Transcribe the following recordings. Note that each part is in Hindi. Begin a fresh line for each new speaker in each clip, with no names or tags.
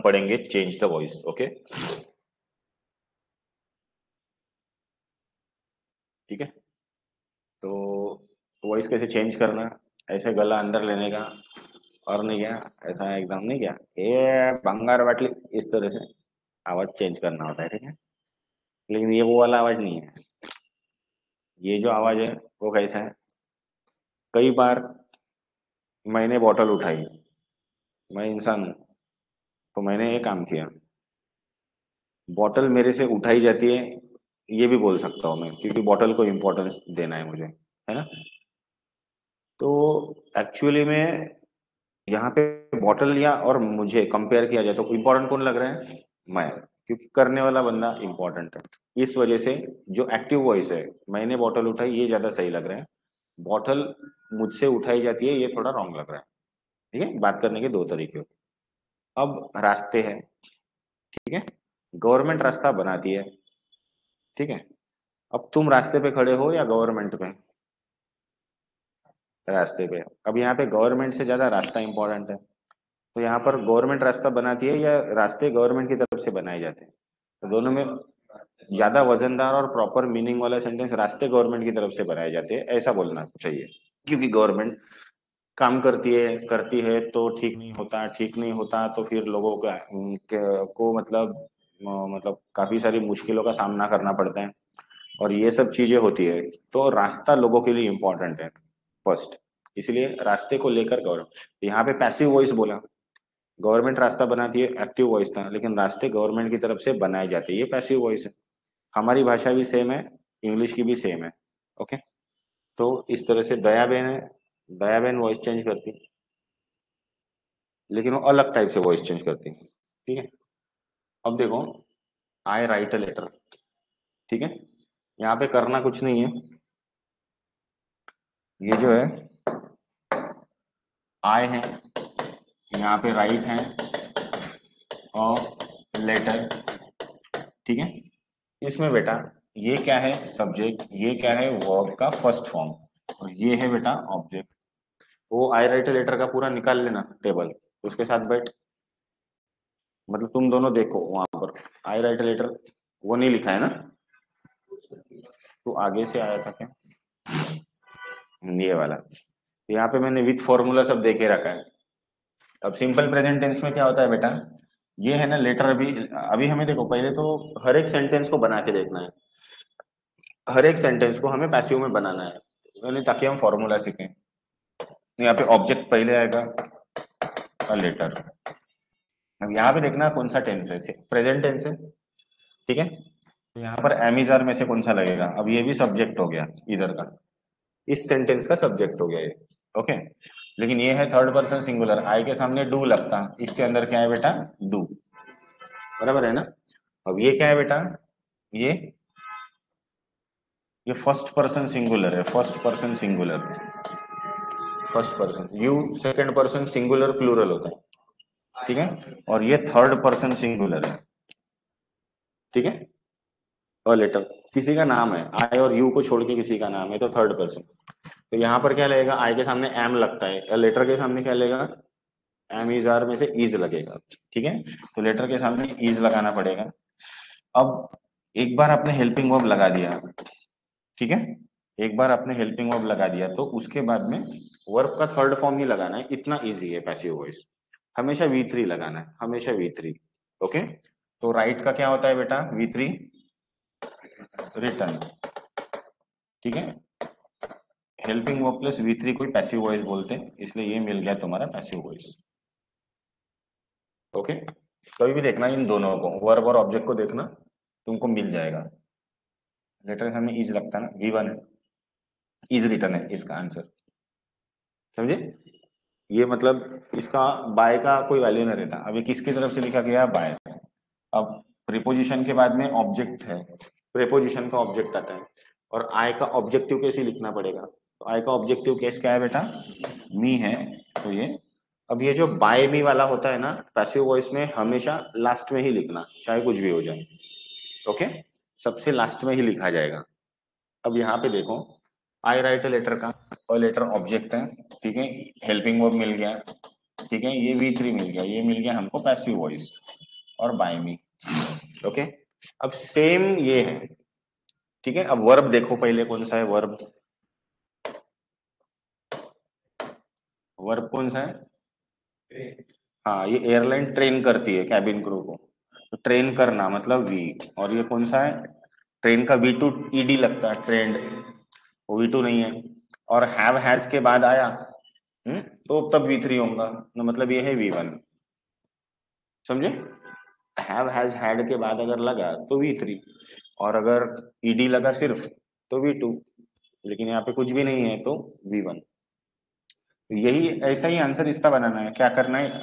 पढ़ेंगे चेंज द वॉइस। ओके, ठीक है। तो वॉइस कैसे चेंज करना, ऐसे गला अंदर लेने का, और नहीं क्या ऐसा एकदम नहीं क्या ये बंगार बाटली, इस तरह से आवाज चेंज करना होता है, ठीक है। लेकिन ये वो वाला आवाज नहीं है। ये जो आवाज है वो कैसा है, कई बार मैंने बॉटल उठाई, मैं इंसान हूँ, तो मैंने ये काम किया, बॉटल मेरे से उठाई जाती है, ये भी बोल सकता हूँ मैं, क्योंकि बॉटल को इम्पोर्टेंस देना है मुझे, है ना। तो एक्चुअली में यहाँ पे बॉटल या और मुझे कंपेयर किया जाए तो इम्पोर्टेंट कौन लग रहा है, मैं, क्योंकि करने वाला बंदा इम्पोर्टेंट है। इस वजह से जो एक्टिव वॉइस है, मैंने बॉटल उठाई, ये ज्यादा सही लग रहा है। बॉटल मुझसे उठाई जाती है, ये थोड़ा रॉन्ग लग रहा है। ठीक है, बात करने के दो तरीके होते हैं। अब रास्ते हैं, ठीक है, गवर्नमेंट रास्ता बनाती है, ठीक है। अब तुम रास्ते पे खड़े हो या गवर्नमेंट पे, रास्ते पे। अब यहाँ पे गवर्नमेंट से ज्यादा रास्ता इंपॉर्टेंट है, तो यहाँ पर गवर्नमेंट रास्ता बनाती है या रास्ते गवर्नमेंट की तरफ से बनाए जाते हैं, तो दोनों में ज्यादा वजनदार और प्रॉपर मीनिंग वाला सेंटेंस रास्ते गवर्नमेंट की तरफ से बनाए जाते हैं, ऐसा बोलना चाहिए। क्योंकि गवर्नमेंट काम करती है तो ठीक नहीं होता, ठीक नहीं होता तो फिर लोगों को मतलब काफी सारी मुश्किलों का सामना करना पड़ता है, और ये सब चीजें होती है। तो रास्ता लोगों के लिए इम्पोर्टेंट है फर्स्ट, इसलिए रास्ते को लेकर गवर्नमेंट। यहाँ पे पैसिव वॉइस बोला, गवर्नमेंट रास्ता बनाती है, एक्टिव वॉइस था, लेकिन रास्ते गवर्नमेंट की तरफ से बनाए जाते हैं, ये पैसिव वॉइस है। हमारी भाषा भी सेम है, इंग्लिश की भी सेम है। ओके, तो इस तरह से दयाबेन है, दयाबेन वॉइस चेंज करती है, लेकिन वो अलग टाइप से वॉइस चेंज करती है, ठीक है। अब देखो, आई राइट अ लेटर, ठीक है, यहाँ पे करना कुछ नहीं है, ये जो है आई है, यहाँ पे राइट है और लेटर, ठीक है। इसमें बेटा ये क्या है सब्जेक्ट, ये क्या है वर्ब का फर्स्ट फॉर्म, और ये है बेटा ऑब्जेक्ट। वो आई राइट लेटर का पूरा निकाल लेना टेबल, उसके साथ बैठ, मतलब तुम दोनों देखो वहां पर आई राइट लेटर, वो नहीं लिखा है ना, तो आगे से आया था क्या, ये वाला। यहाँ पे मैंने विथ फॉर्मूला सब देके रखा है। अब सिंपल प्रेजेंट टेंस में क्या होता है बेटा, ये है ना लेटर, अभी अभी हमें देखो, पहले तो हर एक सेंटेंस को बना के देखना है, हर एक सेंटेंस को हमें पैसिव में बनाना है, यानी ताकि हम फॉर्मूला सीखें। यहाँ पे ऑब्जेक्ट पहले आएगा और लेटर। अब यहाँ पे देखना कौन सा टेंस है, प्रेजेंट टेंस है, ठीक है। तो यहाँ पर एमिजार में से कौन सा लगेगा, अब ये भी सब्जेक्ट हो गया इधर का, इस सेंटेंस का सब्जेक्ट हो गया ये। ओके, लेकिन ये है थर्ड पर्सन सिंगुलर, आई के सामने डू लगता, इसके अंदर क्या है बेटा, डू, बराबर है ना। अब ये क्या है बेटा, ये ये फर्स्ट पर्सन सिंगुलर है, first person singular, first person, you second person singular plural होता है, ठीक है। और ये थर्ड पर्सन सिंगुलर है, ठीक है। और लेटर किसी का नाम है, आई और यू को छोड़ के किसी का नाम है, तो थर्ड पर्सन। तो यहाँ पर क्या लगेगा, आई के सामने एम लगता है, और लेटर के सामने क्या लगेगा, एम इज आर में से इज लगेगा, ठीक है। तो लेटर के सामने इज लगाना पड़ेगा। अब एक बार आपने हेल्पिंग वर्ब लगा दिया, ठीक है, एक बार आपने हेल्पिंग वर्ब लगा दिया, तो उसके बाद में वर्ब का थर्ड फॉर्म ही लगाना है, इतना इजी है पैसिव वॉइस। हमेशा V3 लगाना है, हमेशा V3। ओके, तो राइट का क्या होता है बेटा, V3, रिटर्न, ठीक है। हेल्पिंग वर्ब प्लस V3 को पैसिव वॉइस बोलते हैं, इसलिए ये मिल गया तुम्हारा पैसिव वॉइस। ओके, कभी भी देखना इन दोनों को, वर्ब और ऑब्जेक्ट को देखना, तुमको मिल जाएगा। लेटर हमें इज लगता है ना, V1 है, इज रिटर्न है इसका आंसर, समझे। ये मतलब इसका बाय का कोई वैल्यू नहीं रहता, अभी किसकी तरफ से लिखा गया, बाय। अब प्रीपोजिशन के बाद में ऑब्जेक्ट है, प्रीपोजिशन का ऑब्जेक्ट आता है, और आई का ऑब्जेक्टिव केस ही लिखना पड़ेगा। तो आई का ऑब्जेक्टिव केस क्या है बेटा, मी है, तो ये। अब ये जो बाय मी वाला होता है ना पैसिव वॉइस में, हमेशा लास्ट में ही लिखना, चाहे कुछ भी हो जाए। ओके, सबसे लास्ट में ही लिखा जाएगा। अब यहाँ पे देखो, आई राइट लेटर का, और लेटर ऑब्जेक्ट है, ठीक है, हेल्पिंग वर्ब मिल गया, ठीक है, ये V3 मिल गया, ये मिल गया हमको पैसिव वॉइस और बाय मी। ओके, अब सेम ये है, ठीक है। अब वर्ब देखो पहले कौन सा है वर्ब, वर्ब कौन सा है? हाँ, ये एयरलाइन ट्रेन करती है कैबिन क्रू को, तो ट्रेन करना मतलब वी, और ये कौन सा है? ट्रेन का V2 ईडी लगता है, ट्रेंड, वो V2 नहीं है। और हैव हैज के बाद आया, तो तब V3 होगा, तो मतलब ये है V1, समझे? हैव हैज हैड के बाद अगर लगा तो V3, और अगर ईडी लगा सिर्फ तो V2, लेकिन यहाँ पे कुछ भी नहीं है तो V1। तो यही ऐसा ही आंसर इसका बनाना है। क्या करना है?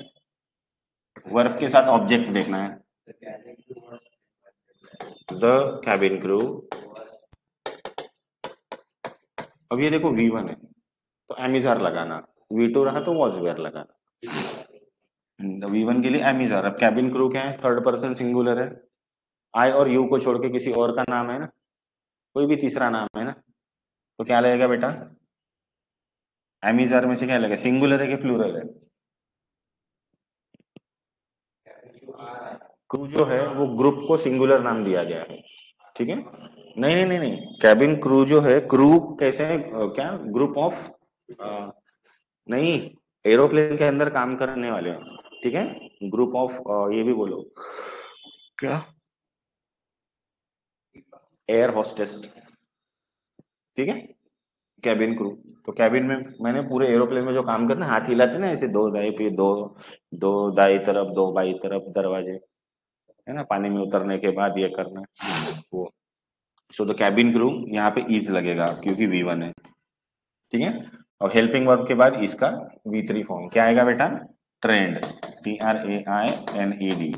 वर्ब के साथ ऑब्जेक्ट देखना है। द कैबिन क्रू, अब ये देखो V1 है तो एमिजार लगाना, V2 रहा तो वॉज वेयर लगाना। V1 के लिए एमिजार। अब कैबिन क्रू क्या है? थर्ड पर्सन सिंगुलर है, आई और यू को छोड़ के किसी और का नाम है ना, कोई भी तीसरा नाम है ना, तो क्या लगेगा बेटा? एमिजार में से क्या लगेगा, सिंगुलर है कि प्लूरल है? क्रू जो है वो ग्रुप को सिंगुलर नाम दिया गया है, ठीक है। नहीं नहीं नहीं नहीं, कैबिन क्रू जो है, क्रू कैसे है, क्या ग्रुप ऑफ, नहीं, एरोप्लेन के अंदर काम करने वाले हैं, ठीक है, ग्रुप ऑफ, ये भी बोलो क्या, एयर होस्टेस, ठीक है, कैबिन क्रू। तो कैबिन में मैंने पूरे एरोप्लेन में जो काम करना, हाथ हिलाते ना ऐसे, दो दाएं पे दो, दो दाई तरफ दो बाई तरफ दरवाजे, है ना, पानी में उतरने के बाद ये करना है वो। सो द कैबिन क्रू, यहाँ पे इज लगेगा क्योंकि V1 है, ठीक है। और हेल्पिंग वर्ब के बाद इसका V3 फॉर्म क्या आएगा बेटा? Trend, TRAINED,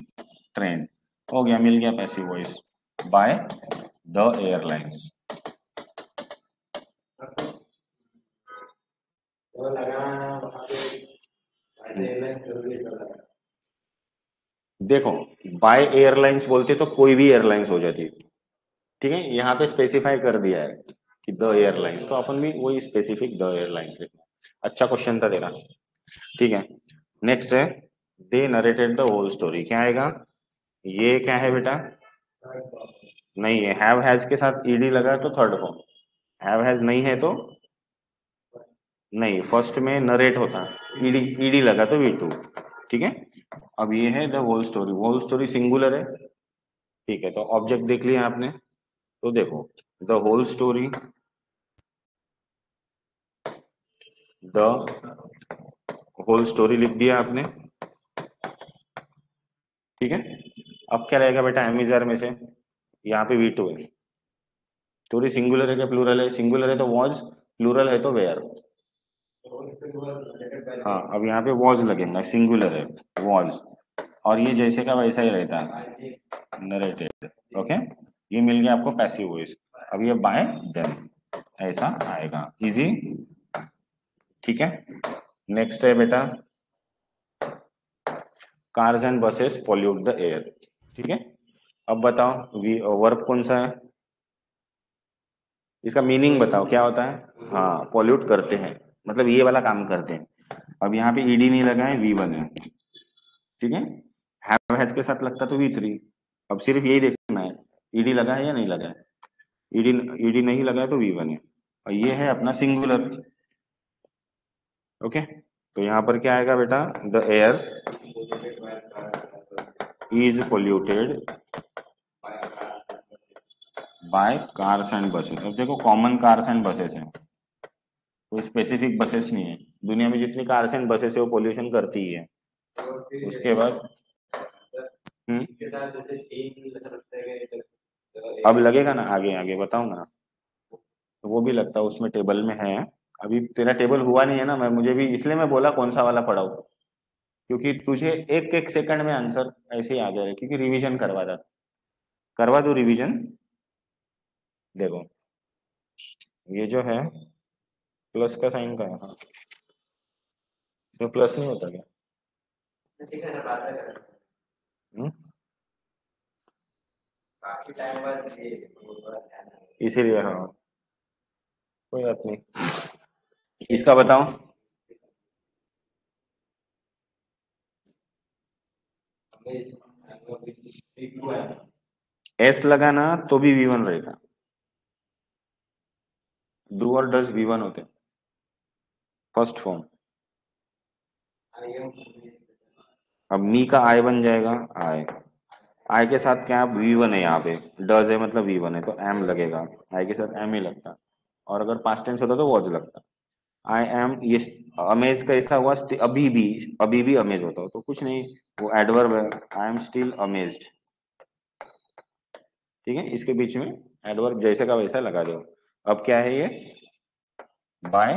trend. हो गया, मिल गया passive voice by the airlines. देखो, बाय एयरलाइंस बोलते तो कोई भी एयरलाइंस हो जाती, ठीक है, यहाँ पे स्पेसिफाई कर दिया है कि द एयरलाइंस, तो अपन भी वही स्पेसिफिक द एयरलाइंस लिखना। अच्छा क्वेश्चन था तेरा, ठीक है। नेक्स्ट है, दे नरेटेड द होल स्टोरी, क्या आएगा? ये क्या है बेटा? नहीं है, हैव हैज के साथ ईडी लगा तो थर्ड फॉर्म, हैव हैज नहीं है तो नहीं, फर्स्ट में नरेट होता, ईडी ईडी लगा तो V2, ठीक है। अब ये है the whole story, whole story singular है, ठीक है, तो ऑब्जेक्ट देख लिया आपने, तो देखो the whole story, the whole story लिख दिया आपने, ठीक है। अब क्या रहेगा बेटा एमिजार में से? यहाँ पे V2 है, स्टोरी सिंगुलर है क्या प्लूरल है? सिंगुलर है तो वॉज, प्लूरल है तो वेयर। हाँ, अब यहाँ पे वॉज लगेगा, सिंगुलर है वॉज, और ये जैसे का वैसा ही रहता है, नरेटेड, ओके। ये मिल गया आपको पैसिव वॉइस। अब ये बाय देम ऐसा आएगा, इजी, ठीक है। नेक्स्ट है बेटा, cars and buses pollute the air, ठीक है। अब बताओ वर्ब कौन सा है, इसका मीनिंग बताओ क्या होता है? हाँ, पॉल्यूट करते हैं, मतलब ये वाला काम करते हैं। अब यहाँ पे ईडी नहीं लगा है, V1 है, ठीक है। हैव हैज के साथ लगता तो V3। अब सिर्फ यही देखना है, ईडी लगा है या नहीं लगा है। ईडी ईडी नहीं लगा है तो V1 है, और ये है अपना सिंगुलर, ओके। तो यहाँ पर क्या आएगा बेटा? The air is polluted by cars and buses. अब देखो कॉमन कार्स एंड बसेस है, कोई स्पेसिफिक बसेस नहीं है, दुनिया में जितनी कार्स एंड बसेस है वो पोल्यूशन करती ही है। उसके बाद हम्म, अब लगेगा ना, आगे आगे बताऊंगा ना, तो वो भी लगता है उसमें टेबल में है। अभी तेरा टेबल हुआ नहीं है ना, मैं मुझे भी इसलिए मैं बोला कौन सा वाला पढ़ाऊं, क्योंकि तुझे एक एक सेकंड में आंसर ऐसे ही आ जाएगा, क्योंकि रिवीजन करवा दो रिवीजन। देखो ये जो है प्लस का साइन का है, हाँ, तो प्लस नहीं होता क्या? हम्म? इसीलिए हाँ, कोई बात नहीं। इसका बताओ, एस लगाना तो भी V1 रहेगा, डू और डज V1 होते हैं, फर्स्ट फॉर्म। अब मी का आई बन जाएगा, आई, आई के साथ क्या V1 है, यहाँ पे डज है मतलब V1 है तो एम लगेगा, आई के साथ एम ही लगता, और अगर पास्ट टेंस होता तो वॉज लगता। आई एम, ये अमेज कैसा हुआ, अभी भी अमेज होता हो तो कुछ नहीं, वो एडवर्ब है, आई एम स्टिल अमेज्ड। ठीक है, इसके बीच में एडवर्ब जैसे का वैसा लगा दो। अब क्या है ये, बाय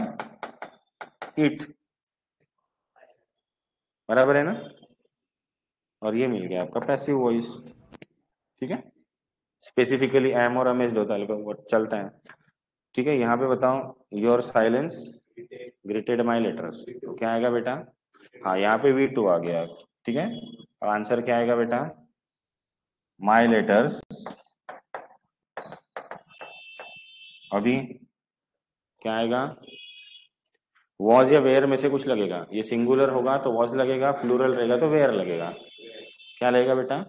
इट, बराबर है ना, और ये मिल गया आपका पैसिव वॉइस। ठीक है, स्पेसिफिकली एम और अमेज्ड होता है वो चलता है। ठीक है, यहाँ पे बताओ, your silence greeted my letters, तो क्या आएगा बेटा, हाँ यहाँ पे V2 आ गया। ठीक है, और आंसर क्या आएगा बेटा, माई लेटर्स। अभी क्या आएगा, वॉज या वेयर में से कुछ लगेगा, ये सिंगुलर होगा तो वॉज लगेगा, प्लूरल रहेगा तो वेयर लगेगा। क्या लगेगा बेटा,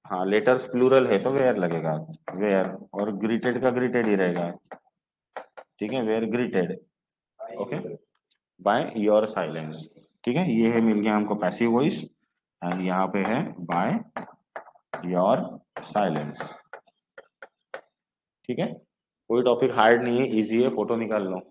हाँ लेटर्स प्लूरल है तो वेयर लगेगा, वेयर, और ग्रीटेड का ग्रीटेड ही रहेगा। ठीक है, were greeted, okay, by your silence. ठीक है, ये है, मिल गया हमको पैसिव वॉइस, एंड यहाँ पे है बाय योर साइलेंस। ठीक है, कोई टॉपिक हार्ड नहीं है, इजी है, फोटो निकाल लो।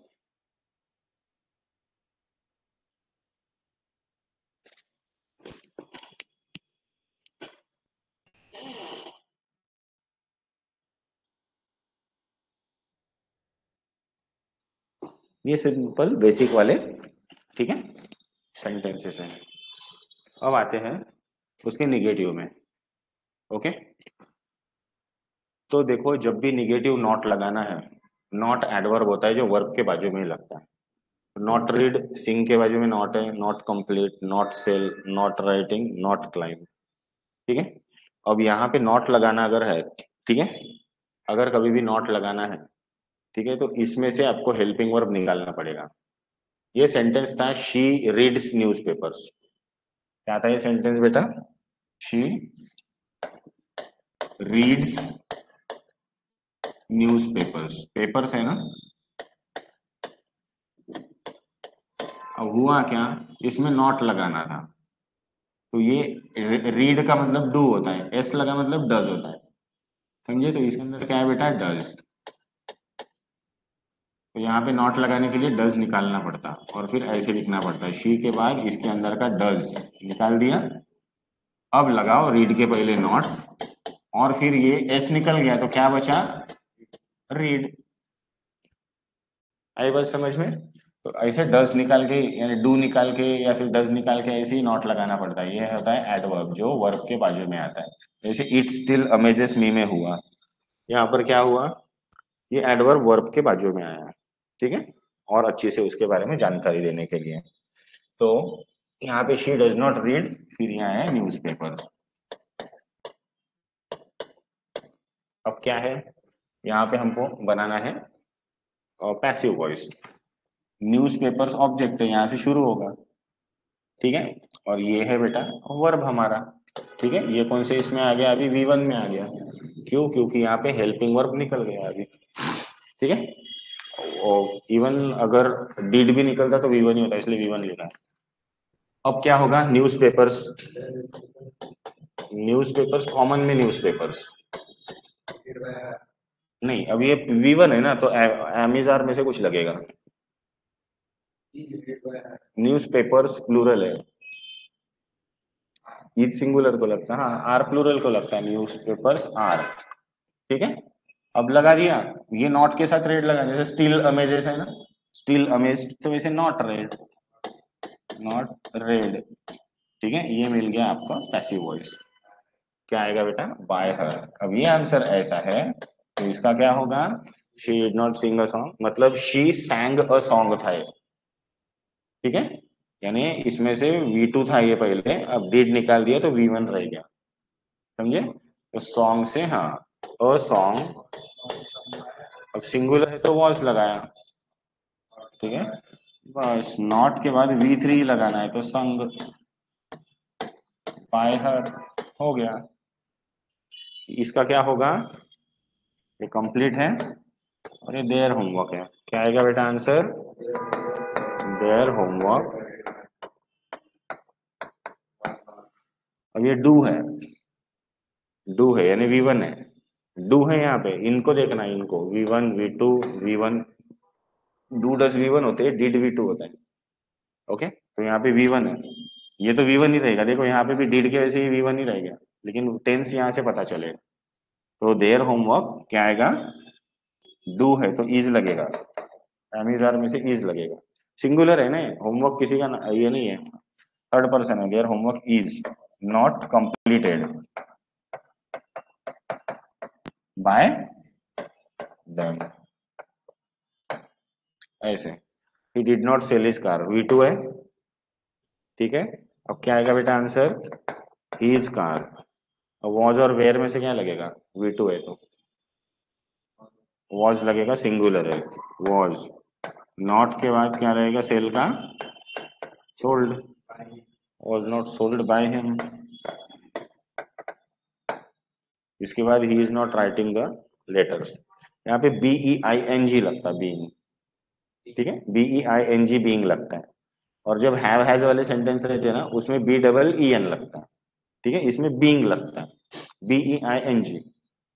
ये सिंपल बेसिक वाले, ठीक है, सेंटेंसेस हैं। अब आते हैं उसके निगेटिव में। ओके, तो देखो जब भी निगेटिव नॉट लगाना है, नॉट एडवर्ब होता है जो वर्ब के बाजू में ही लगता है। नॉट रीड, सिंग के बाजू में नॉट है, not complete, not sell, not writing, not climb. ठीक है, अब यहाँ पे नॉट लगाना अगर है, ठीक है, अगर कभी भी नॉट लगाना है, ठीक है, तो इसमें से आपको हेल्पिंग वर्ब निकालना पड़ेगा। ये सेंटेंस था, शी रीड्स न्यूज़पेपर्स। क्या था ये सेंटेंस बेटा, शी रीड्स न्यूज़पेपर्स, पेपर्स है ना। अब हुआ क्या, इसमें नॉट लगाना था, तो ये रीड का मतलब डू होता है, एस लगा मतलब डज होता है, समझे, तो इसके अंदर क्या है बेटा, डज। तो यहाँ पे नॉट लगाने के लिए डज निकालना पड़ता, और फिर ऐसे लिखना पड़ता है, शी के बाद इसके अंदर का डज निकाल दिया। अब लगाओ रीड के पहले नॉट, और फिर ये एस निकल गया तो क्या बचा, रीड। आई बात समझ में, तो ऐसे डज निकाल के यानी डू निकाल के या फिर डज निकाल के ऐसे ही नॉट लगाना पड़ता है। ये होता है एडवर्ब जो वर्ब के बाजू में आता है, जैसे इट स्टिल अमेजेस मी में हुआ, यहाँ पर क्या हुआ, ये एडवर्ब वर्ब के बाजू में आया। ठीक है, और अच्छे से उसके बारे में जानकारी देने के लिए, तो यहाँ पे शी डज नॉट रीड, फिर यहाँ है न्यूज़पेपर। अब क्या है, यहाँ पे हमको बनाना है पैसिव वॉइस। न्यूज़पेपर्स ऑब्जेक्ट है, यहाँ से शुरू होगा, ठीक है, और ये है बेटा वर्ब हमारा। ठीक है, ये कौन से इसमें आ गया, अभी V1 में आ गया, क्यों, क्योंकि यहाँ पे हेल्पिंग वर्ब निकल गया अभी। ठीक है, और इवन अगर डीड भी निकलता तो V1 ही होता, इसलिए V1 लिखा है। अब क्या होगा, न्यूज़पेपर्स, न्यूज़पेपर्स कॉमन में न्यूज़पेपर्स नहीं, अब ये V1 है ना, तो एमिजार में से कुछ लगेगा, न्यूज़पेपर्स प्लूरल है, ईच सिंगुलर को लगता है, हाँ आर प्लूरल को लगता है, न्यूज़पेपर्स आर। ठीक है, अब लगा दिया, ये नॉट के साथ रेड लगा, जैसे स्टिल अमेजेस है ना, स्टिल अमेज्ड, तो वैसे नॉट रेड, नॉट रेड। ठीक है, ये मिल गया आपका पैसिव वॉइस। क्या आएगा बेटा, बाय हर। अब ये आंसर ऐसा है तो इसका क्या होगा, she did not sing a song, मतलब शी सैंग अ सॉन्ग था ये। ठीक है, यानी इसमें से V2 था ये पहले, अब डिड निकाल दिया तो V1 रह गया, समझे, तो सॉन्ग से हाँ, अ सॉन्ग, अब सिंगुलर है तो वॉज लगाया। ठीक है, बस नॉट के बाद V3 लगाना है तो संग, बाय हर। हो गया। इसका क्या होगा, ये कंप्लीट है और ये देयर होमवर्क है। क्या आएगा बेटा आंसर, देयर होमवर्क। अब ये डू है, डू है यानी V1 है, डू है यहाँ पे, इनको देखना है, इनको V1 V2 V1, do does V1 होते हैं, डिड V2 होता है। ओके, तो यहाँ पे V1 है, ये तो V1 ही रहेगा, देखो यहाँ पे भी डिड के वैसे ही V1 ही रहेगा, लेकिन टेंस यहाँ से पता चलेगा। तो देयर होमवर्क क्या आएगा, डू है तो इज लगेगा, एमिजार में से इज लगेगा, सिंगुलर है ना, होमवर्क किसी का ये नहीं है, थर्ड पर्सन है, their homework is not completed by them, ऐसे। He did not sell his car, V2 है, ठीक है। अब क्या आएगा बेटा आंसर, हीज कार। वॉज और वेयर में से क्या लगेगा, V2 है तो वॉज लगेगा, सिंगुलर है, वॉज। नॉट के बाद क्या रहेगा, सेल का, sold, was not sold by him. इसके बाद he is not writing the letters, यहाँ पे BEING लगता है, बीइंग, ठीक है, BEING बीइंग लगता है। और जब हैव हैज वाले सेंटेंस रहते हैं ना, उसमें BEEN लगता है, ठीक है, इसमें बीइंग लगता है, BEING,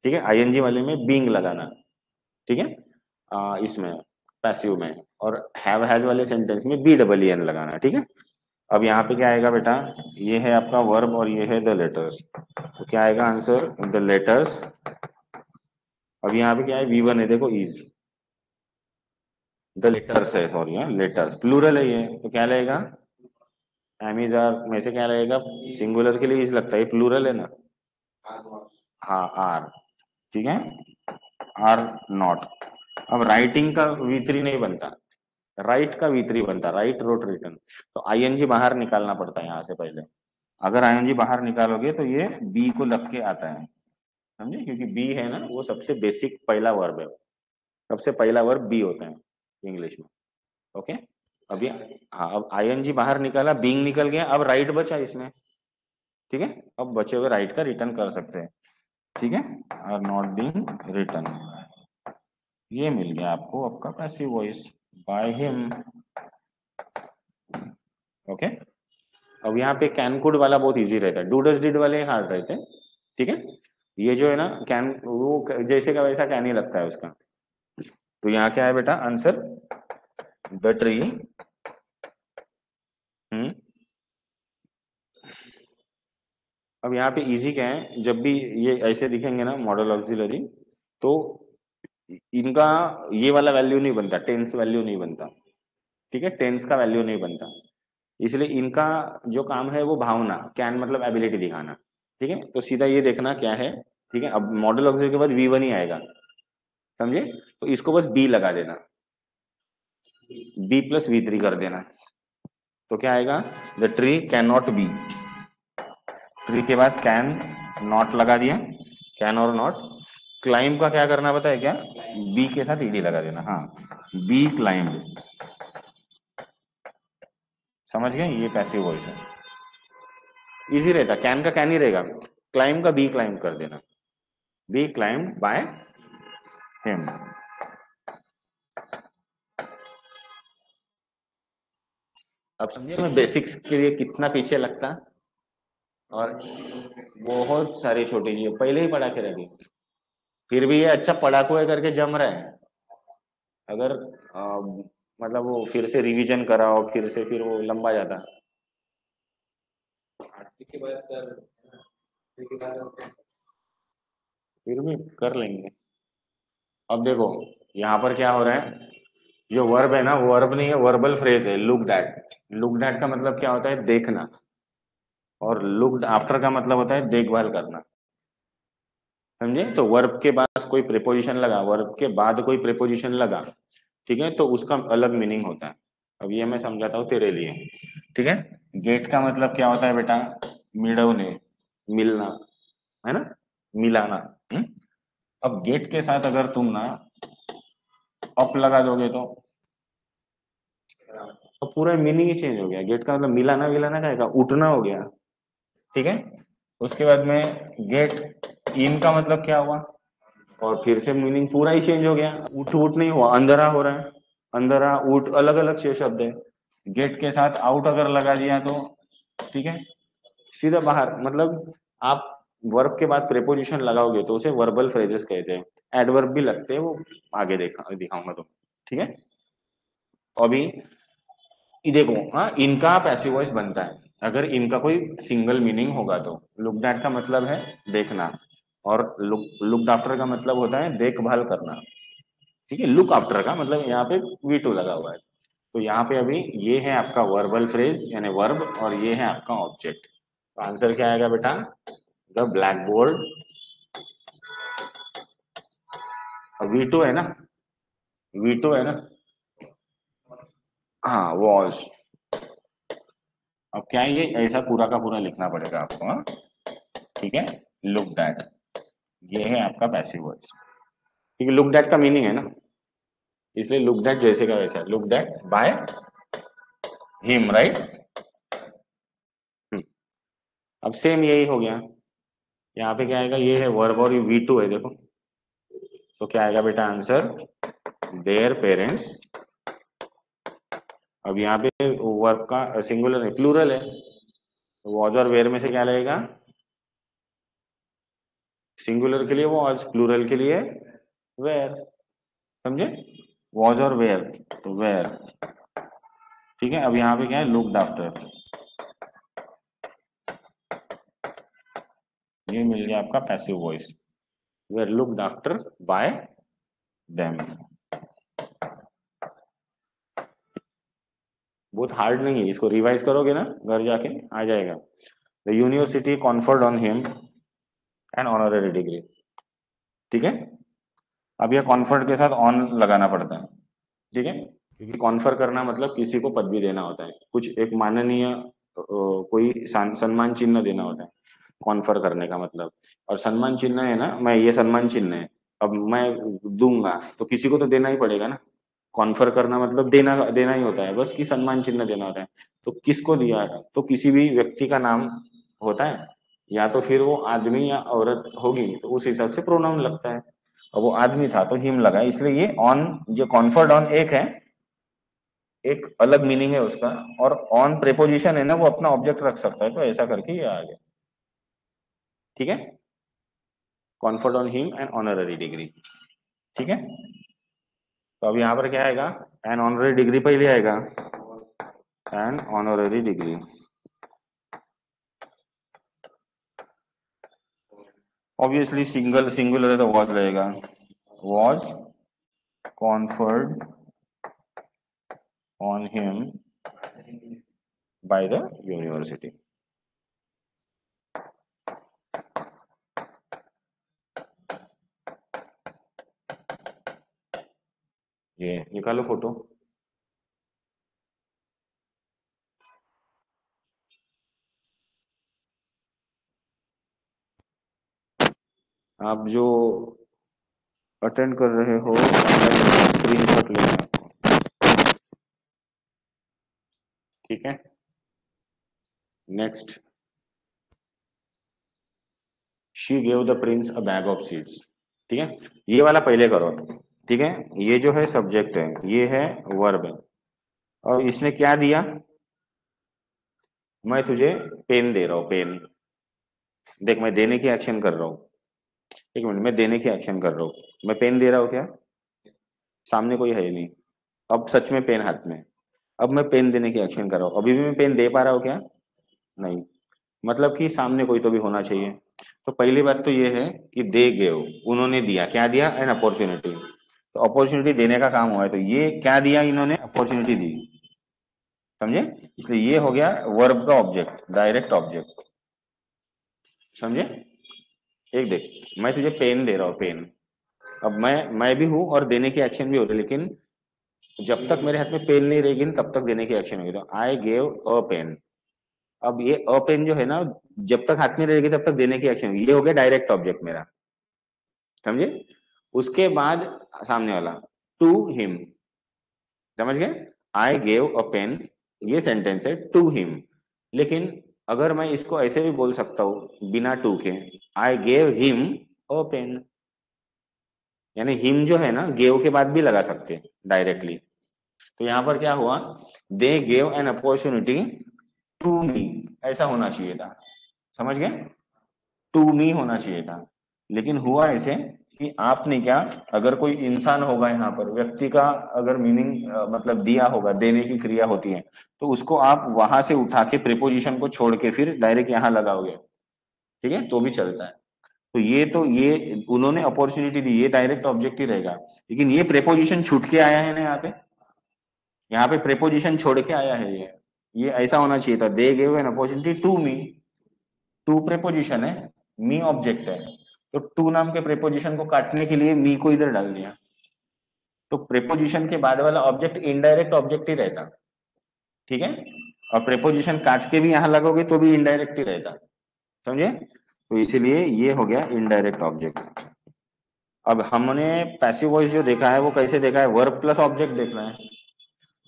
ठीक है, ING वाले में बीइंग लगाना, ठीक है, इसमें पैसिव में, और हैव हैज वाले सेंटेंस में BEEN लगाना, ठीक है। अब यहाँ पे क्या आएगा बेटा, ये है आपका वर्ब और ये है द लेटर्स, तो क्या आएगा आंसर, द लेटर्स। अब यहाँ पे क्या है, V1 है, देखो इज, द लेटर्स है, सॉरी है, लेटर्स प्लूरल है ये, तो क्या लगेगा, एमीज आर में से क्या लगेगा, सिंगुलर के लिए इज लगता है, प्लूरल है ना, हाँ आर, ठीक है, आर नॉट। अब राइटिंग का V3 नहीं बनता, राइट का V3 बनता, राइट रोट रिटर्न, तो ING बाहर निकालना पड़ता है यहाँ से पहले। अगर ING बाहर निकालोगे तो ये बी को लग के आता है, समझे, क्योंकि बी है ना, वो सबसे बेसिक पहला वर्ब है, सबसे पहला वर्ब बी होता है इंग्लिश में। ओके, अभी, हाँ, अब ING बाहर निकाला, बीइंग निकल गया, अब राइट बचा इसमें, ठीक है, अब बचे हुए राइट का रिटर्न कर सकते हैं, ठीक है, आर नॉट बीइंग रिटर्न, ये मिल गया आपको आपका passive voice, by him. Okay, अब यहाँ पे कैन कुड वाला बहुत इजी रहता है, डू डज डिड वाले हार्ड रहते हैं, ठीक है। ये जो है ना कैन, वो जैसे का वैसा कैन ही लगता है उसका। तो यहाँ क्या है बेटा आंसर, द ट्री, हम्म। अब यहाँ पे इजी क्या है, जब भी ये ऐसे दिखेंगे ना मॉडल ऑक्सिलरी, तो इनका ये वाला वैल्यू नहीं बनता, टेंस वैल्यू नहीं बनता, ठीक है, टेंस का वैल्यू नहीं बनता, इसलिए इनका जो काम है वो भावना, कैन मतलब एबिलिटी दिखाना, ठीक है, तो सीधा ये देखना क्या है, ठीक है। अब मॉडल ऑक्सिलरी के बाद V1 ही आएगा, समझे, तो इसको बस बी लगा देना, B+V3 कर देना, तो क्या आएगा, the tree can not be, tree के बाद कैन, नॉट लगा दिया, कैन और नॉट। क्लाइंब का क्या करना पता है क्या, बी के साथ ईडी लगा देना, हाँ, बी क्लाइंब, समझ गए, ये पैसिव वॉइस है, इजी रहता, कैन का कैन ही रहेगा, क्लाइंब का बी क्लाइंब कर देना, बी क्लाइंब बाय हिम। अब समझिए मैं बेसिक्स के लिए कितना पीछे लगता, और बहुत सारी छोटी चीजें पहले ही पढ़ा के रखी, फिर भी ये अच्छा पढ़ाकू है करके जम रहा है। अगर मतलब वो फिर से रिवीजन कराओ, फिर से, फिर वो लंबा जाता। आरती के बाद सर, के बाद फिर भी कर लेंगे। अब देखो यहाँ पर क्या हो रहा है, जो वर्ब है ना, वो वर्ब नहीं है, वर्बल फ्रेज है, लुक डैट। लुक डैट का मतलब क्या होता है, देखना, और लुक्ड आफ्टर का मतलब होता है देखभाल करना, समझे। तो वर्ब के बाद कोई प्रीपोजिशन लगा, वर्ब के बाद कोई प्रीपोजिशन लगा, ठीक है, तो उसका अलग मीनिंग होता है। अब ये मैं समझाता हूँ तेरे लिए, ठीक है। गेट का मतलब क्या होता है बेटा, मिलने, मिलना, है ना, मिलाना, अब गेट के साथ अगर तुम ना अप लगा दोगे तो पूरा मीनिंग ही चेंज हो गया, गेट का मतलब मिलाना, मिलाना का उठना हो गया, ठीक है। उसके बाद में गेट इन का मतलब क्या हुआ, और फिर से मीनिंग पूरा ही चेंज हो गया। उठ उठ नहीं हुआ, अंधेरा हो रहा है। अंधेरा उठ अलग अलग छह शब्द है। गेट के साथ आउट अगर लगा दिया तो ठीक है, सीधा बाहर। मतलब आप वर्ब के बाद प्रेपोजिशन लगाओगे तो उसे वर्बल फ्रेजेस कहते हैं। एडवर्ब भी लगते हैं, वो आगे दिखाऊंगा तो ठीक है। अभी ये देखो, हाँ इनका पैसिव वॉइस बनता है अगर इनका कोई सिंगल मीनिंग होगा तो। लुक्ड एट का मतलब है देखना, और लुक्ड आफ्टर का मतलब होता है देखभाल करना। ठीक है, लुक आफ्टर का मतलब यहाँ पे वी टू लगा हुआ है। तो यहाँ पे अभी ये है आपका वर्बल फ्रेज यानी वर्ब, और ये है आपका ऑब्जेक्ट। तो आंसर क्या आएगा बेटा, the blackboard. We two है ना, वी टू है ना, हाँ वॉज। अब क्या है, ये ऐसा पूरा का पूरा लिखना पड़ेगा आपको, हाँ ठीक है। लुक दैट, ये है आपका पैसिव वॉइस। ठीक है, लुक दैट का मीनिंग है ना, इसलिए लुक दैट जैसे का वैसा, look that by him, right. अब सेम यही हो गया, यहाँ पे क्या आएगा, ये है वर्ब और ये वी टू है देखो। तो क्या आएगा बेटा आंसर, देयर पेरेंट्स। अब यहाँ पे वर्ब का सिंगुलर है, प्लूरल है, वॉज और वेयर में से क्या लगेगा, सिंगुलर के लिए वॉज, प्लूरल के लिए वेयर। समझे, वॉज और वेयर, तो वेयर। ठीक है, अब यहाँ पे क्या है, लुक्ड आफ्टर, ये मिल गया आपका passive voice, were looked after by them. बहुत हार्ड नहीं है, इसको रिवाइज करोगे ना घर जाके आ जाएगा। The university conferred on him an honorary degree. ठीक है, अब यह कॉन्फर्ड के साथ ऑन लगाना पड़ता है। ठीक है, क्योंकि कॉन्फर करना मतलब किसी को पदवी देना होता है, कुछ एक माननीय कोई सम्मान चिन्ह देना होता है कॉन्फर करने का मतलब। और सम्मान चिन्ह है ना, मैं ये सम्मान चिन्ह है, अब मैं दूंगा तो किसी को तो देना ही पड़ेगा ना। कॉन्फर करना मतलब देना देना ही होता है बस, कि सम्मान चिन्ह देना होता है। तो किसको दिया है, तो किसी भी व्यक्ति का नाम होता है, या तो फिर वो आदमी या औरत होगी तो उस हिसाब से प्रोनाउन लगता है। और वो आदमी था तो हिम लगा, इसलिए ये ऑन, जो कॉन्फर्ड ऑन एक है, एक अलग मीनिंग है उसका। और ऑन प्रेपोजिशन है ना, वो अपना ऑब्जेक्ट रख सकता है, तो ऐसा करके ये आ गया। ठीक है, conferred on him and honorary degree. ठीक है, तो अब यहाँ पर क्या आएगा, एन ऑनररी डिग्री पहले आएगा, an honorary degree. Obviously singular है तो वॉज रहेगा, was conferred on him by the university. ये निकालो फोटो। आप जो अटेंड कर रहे हो स्क्रीनशॉट लेना है। ठीक है, next, she gave the Prince a bag of seeds. ठीक है, ये वाला पहले करो। ठीक है, ये जो है सब्जेक्ट है, ये है वर्ब है, और इसने क्या दिया, मैं तुझे पेन दे रहा हूँ, पेन। देख मैं देने की एक्शन कर रहा हूँ, एक मिनट, मैं देने की एक्शन कर रहा हूँ, मैं पेन दे रहा हूँ क्या, सामने कोई है ही नहीं, अब सच में पेन हाथ में। अब मैं पेन देने की एक्शन कर रहा हूँ, अभी भी मैं पेन दे पा रहा हूँ क्या, नहीं। मतलब कि सामने कोई तो भी होना चाहिए। तो पहली बात तो ये है कि दे गेव, उन्होंने दिया, क्या दिया, एन अपॉर्चुनिटी। तो अपॉर्चुनिटी देने का काम हुआ है, तो ये क्या दिया, इन्होंने अपॉर्चुनिटी दी। समझे, इसलिए ये हो गया वर्ब का ऑब्जेक्ट, डायरेक्ट ऑब्जेक्ट। समझे, एक देख, मैं तुझे पेन दे रहा हूँ, पेन। अब मैं भी हूं और देने की एक्शन भी हो रही है, लेकिन जब तक मेरे हाथ में पेन नहीं रहेगी तब तक देने की एक्शन होगी। तो आई गेव अ पेन, अब ये अ पेन जो है ना, जब तक हाथ में रहेगी तब तक देने की एक्शन होगी, ये हो गया डायरेक्ट ऑब्जेक्ट मेरा। समझे, उसके बाद सामने वाला टू हिम, समझ गए, आई गेव अ पेन, ये सेंटेंस है टू हिम। लेकिन अगर मैं इसको ऐसे भी बोल सकता हूँ बिना टू के, I gave him a pen, यानी हिम जो है ना गेव के बाद भी लगा सकते हैं डायरेक्टली। तो यहाँ पर क्या हुआ, they gave an opportunity to me, ऐसा होना चाहिए था, समझ गए, टू मी होना चाहिए था। लेकिन हुआ ऐसे कि आपने क्या, अगर कोई इंसान होगा यहाँ पर, व्यक्ति का अगर मीनिंग मतलब दिया होगा, देने की क्रिया होती है, तो उसको आप वहां से उठा के प्रीपोजिशन को छोड़ के फिर डायरेक्ट यहाँ लगाओगे, ठीक है, तो भी चलता है। तो ये उन्होंने अपॉर्चुनिटी दी, ये डायरेक्ट ऑब्जेक्ट ही रहेगा। लेकिन ये प्रेपोजिशन छूट के आया है ना यहाँ पे, यहाँ पे प्रेपोजिशन छोड़ के आया है ये ऐसा होना चाहिए था, they give an opportunity to me, to preposition है, मी ऑब्जेक्ट है, तो टू नाम के प्रेपोजिशन को काटने के लिए मी को इधर डाल दिया, तो प्रेपोजिशन के बाद वाला ऑब्जेक्ट इनडायरेक्ट ऑब्जेक्ट ही रहता, ठीक है, और प्रेपोजिशन काट के भी यहां लगोगे तो भी इनडायरेक्ट ही रहता, समझे, तो इसीलिए ये हो गया इनडायरेक्ट ऑब्जेक्ट। अब हमने पैसिव वॉइस जो देखा है वो कैसे देखा है, वर्ब प्लस ऑब्जेक्ट देखना है,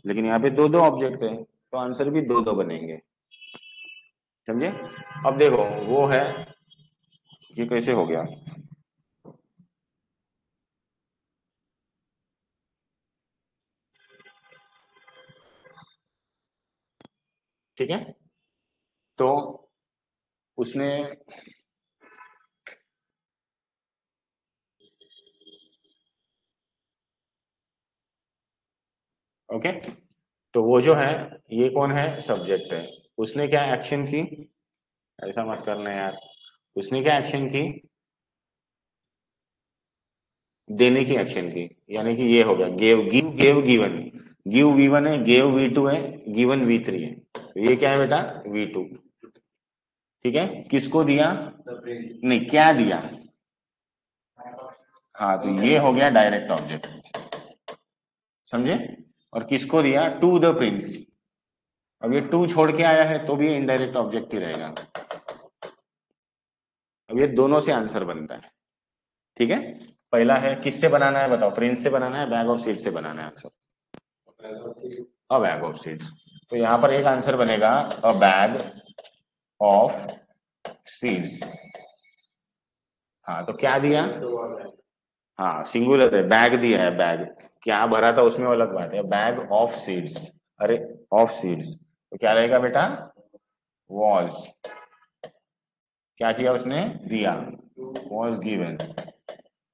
लेकिन यहाँ पे दो दो ऑब्जेक्ट है, तो आंसर भी दो दो बनेंगे, समझे। अब देखो वो है, ये कैसे हो गया, ठीक है, तो उसने, ओके, तो वो जो है, ये कौन है, सब्जेक्ट है, उसने क्या एक्शन की, ऐसा मत करना यार, उसने क्या एक्शन की, देने की एक्शन की, यानी कि ये हो गया gave, give gave given, give V1 है, गेव वी2 है, गिवन वी3 है, तो ये क्या है बेटा, वी2, ठीक है, किसको दिया, नहीं क्या दिया, हाँ, तो ये हो गया डायरेक्ट ऑब्जेक्ट, समझे, और किसको दिया, टू द प्रिंस, अब ये टू छोड़ के आया है तो भी इनडायरेक्ट ऑब्जेक्ट ही रहेगा, अब ये दोनों से आंसर बनता है, ठीक है। पहला है किससे बनाना है बताओ, प्रिंस से बनाना है, बैग ऑफ सीड्स से बनाना है answer, a bag of seeds, तो यहाँ पर एक आंसर बनेगा अ बैग ऑफ सीड्स, हाँ, तो क्या दिया, हाँ सिंगुलर है, बैग दिया है, बैग क्या भरा था उसमें वो अलग बात है, बैग ऑफ सीड्स, अरे ऑफ सीड्स, तो क्या रहेगा बेटा, वॉज, क्या किया उसने, दिया, वॉज गिवन,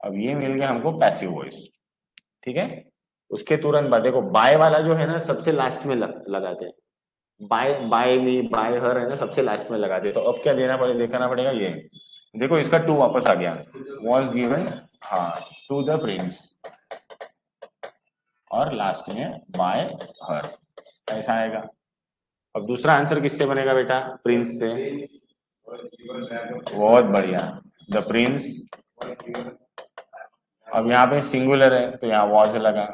अब ये मिल गया हमको पैसिव वॉइस, ठीक है। उसके तुरंत बाद देखो बाय वाला जो है ना सबसे लास्ट में लगाते हैं, by by me by her है ना सबसे लास्ट में लगाते हैं, तो अब क्या देना पड़ेगा, देखना पड़ेगा, ये देखो इसका टू वापस आ गया, वॉज गिवन, हाँ, टू द प्रिंस, और लास्ट में बाय हर, ऐसा आएगा। अब दूसरा आंसर किससे बनेगा बेटा, प्रिंस से, बहुत बढ़िया, द प्रिंस, अब यहाँ पे सिंगुलर है तो यहाँ वॉज लगा,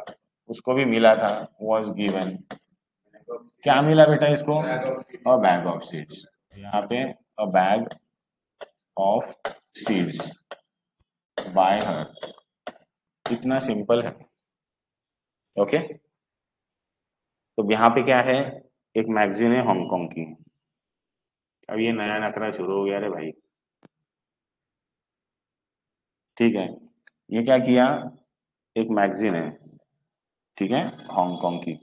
उसको भी मिला था, वॉज गिवन, क्या मिला बेटा इसको, अ बैग ऑफ सीड्स, यहाँ पे अ बैग ऑफ सीड्स बाय हर, इतना सिंपल है, ओके। तो यहाँ पे क्या है, एक मैगजीन है हांगकांग की, अब ये नया नखरा शुरू हो गया रे भाई, ठीक है, ये क्या किया, एक मैगजीन है, ठीक है, हांगकांग की,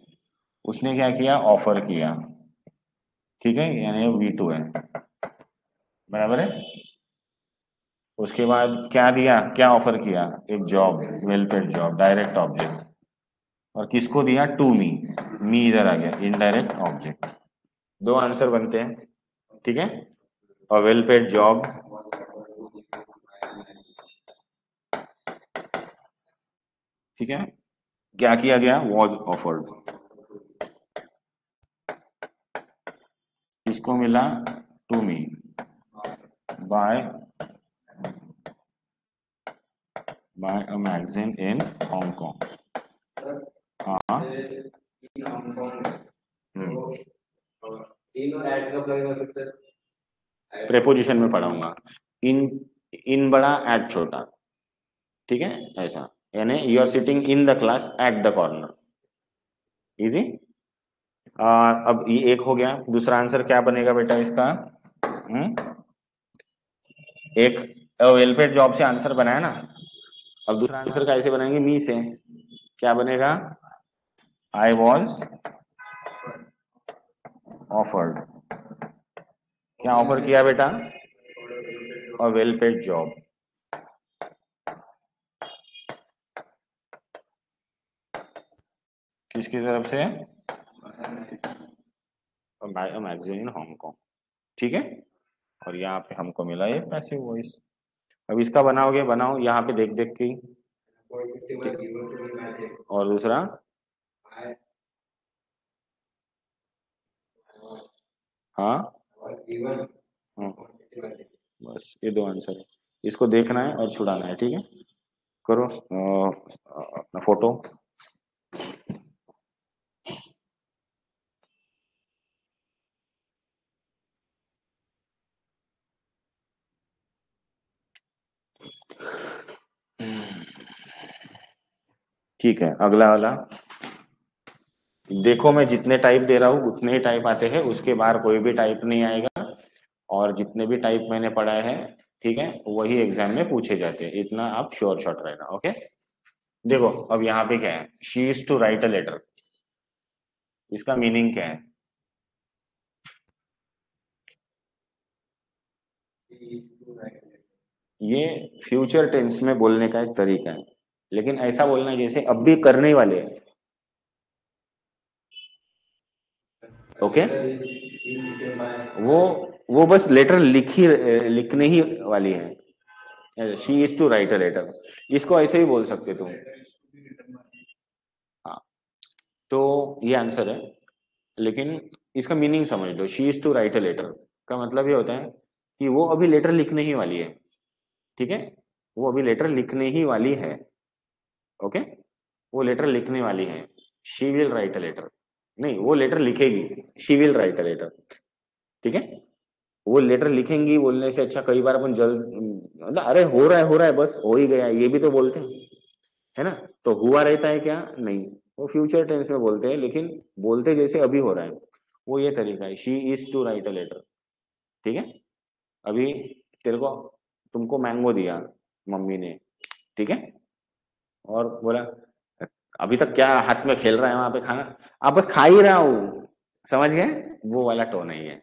उसने क्या किया, ऑफर किया, ठीक है, यानी V2 है, बराबर है, उसके बाद क्या दिया, क्या ऑफर किया, एक job, well paid job, direct object, और किसको दिया, टू मी, मी इधर आ गया, इनडायरेक्ट ऑब्जेक्ट, दो आंसर बनते हैं, ठीक है, और वेल पेड जॉब, ठीक है, क्या किया गया, वॉज ऑफर्ड, किसको मिला, to me, by by a magazine in Hong Kong, हाँ, प्रेपोजिशन में पढ़ाऊंगा, इन, इन बड़ा एट छोटा, ठीक है, ऐसा, यानी you are sitting in the class at the corner, easy. अब ये एक हो गया, दूसरा आंसर क्या बनेगा बेटा इसका, एक वेल पेड जॉब से आंसर बनाया ना, अब दूसरा आंसर कैसे बनाएंगे, मी से। क्या बनेगा, आई वॉज ऑफर्ड। क्या ऑफर किया बेटा, और वेल पेड जॉब। किसकी तरफ से, मैगजीन इन हांगकांग। ठीक है, और यहाँ पे हमको मिला ये पैसिव वॉइस। अब इसका बनाओगे, बनाओ यहाँ पे देख देख के ही। और दूसरा, हाँ बस ये दो आंसर है, इसको देखना है और छुड़ाना है। ठीक है, करो अपना फोटो। ठीक है, अगला वाला देखो, मैं जितने टाइप दे रहा हूँ उतने ही टाइप आते हैं, उसके बाहर कोई भी टाइप नहीं आएगा। और जितने भी टाइप मैंने पढ़ाए हैं, ठीक है, वही एग्जाम में पूछे जाते हैं, इतना आप श्योर शॉट रहना। ओके, देखो अब यहाँ पे क्या है, she is to write a letter. इसका मीनिंग क्या है, ये फ्यूचर टेंस में बोलने का एक तरीका है, लेकिन ऐसा बोलना है जैसे अब भी करने वाले हैं। ओके, वो वो बस लेटर लिखने ही वाली है, she is to write a letter. इसको ऐसे ही बोल सकते तुम। हाँ, तो ये आंसर है, लेकिन इसका मीनिंग समझ लो, she is to write a letter का मतलब ये होता है कि वो अभी लेटर लिखने ही वाली है। ठीक है, वो अभी लेटर लिखने ही वाली है। ओके, वो लेटर लिखने वाली है, she will write a letter. नहीं, वो लेटर लिखेगी, she will write a letter. ठीक है, वो लेटर लिखेंगी बोलने से अच्छा, कई बार अपन जल्द मतलब अरे हो रहा है बस हो ही गया, ये भी तो बोलते हैं, है ना। तो हुआ रहता है क्या, नहीं, वो फ्यूचर टेंस में बोलते हैं, लेकिन बोलते जैसे अभी हो रहा है, वो ये तरीका है, she is to write a letter. ठीक है, अभी तेरे को, तुमको मैंगो दिया मम्मी ने, ठीक है, और बोला अभी तक क्या हाथ में खेल रहा है वहां पे खाना, आप बस खा ही रहा हूँ, समझ गए, वो वाला टोन है ये।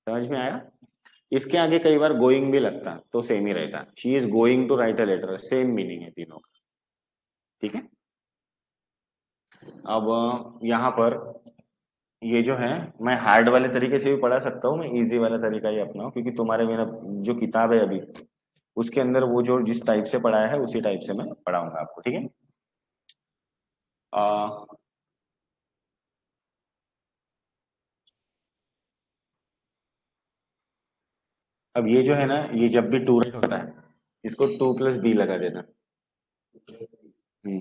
समझ में आया, इसके आगे कई बार गोइंग भी लगता तो सेम ही रहता, she is going to write a letter, same meaning है तीनों का। ठीक है, अब यहाँ पर ये जो है, मैं हार्ड वाले तरीके से भी पढ़ा सकता हूँ, मैं इजी वाला तरीका ही अपनाऊं, क्योंकि तुम्हारे मेरा जो किताब है अभी, उसके अंदर वो जो जिस टाइप से पढ़ाया है उसी टाइप से मैं पढ़ाऊंगा आपको। ठीक है, आ, अब ये जो है ना, ये जब भी टू राइट होता है, इसको टू प्लस बी लगा देना।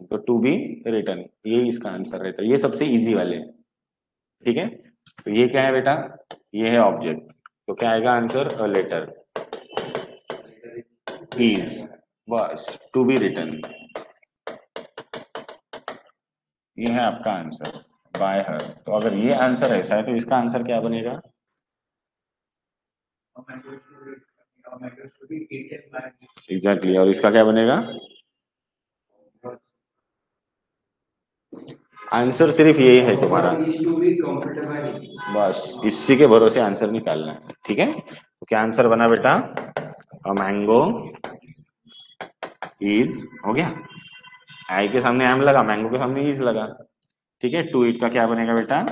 तो टू बी रिटर्न, ये इसका आंसर रहता है, ये सबसे इजी वाले हैं। ठीक है, तो ये क्या है बेटा, ये है ऑब्जेक्ट, तो क्या आएगा आंसर, अ लेटर इज, बस टू बी रिटर्न, ये है आपका आंसर, बाय हर। तो अगर ये आंसर ऐसा है तो इसका आंसर क्या बनेगा, एग्जैक्टली, और इसका क्या बनेगा, आंसर सिर्फ यही है तुम्हारा, बस इसी के भरोसे आंसर निकालना है। ठीक है, तो क्या आंसर बना बेटा, मैंगो इज, हो गया, आई के सामने एम लगा, मैंगो के सामने इज लगा। ठीक है, टू इट का क्या बनेगा बेटा,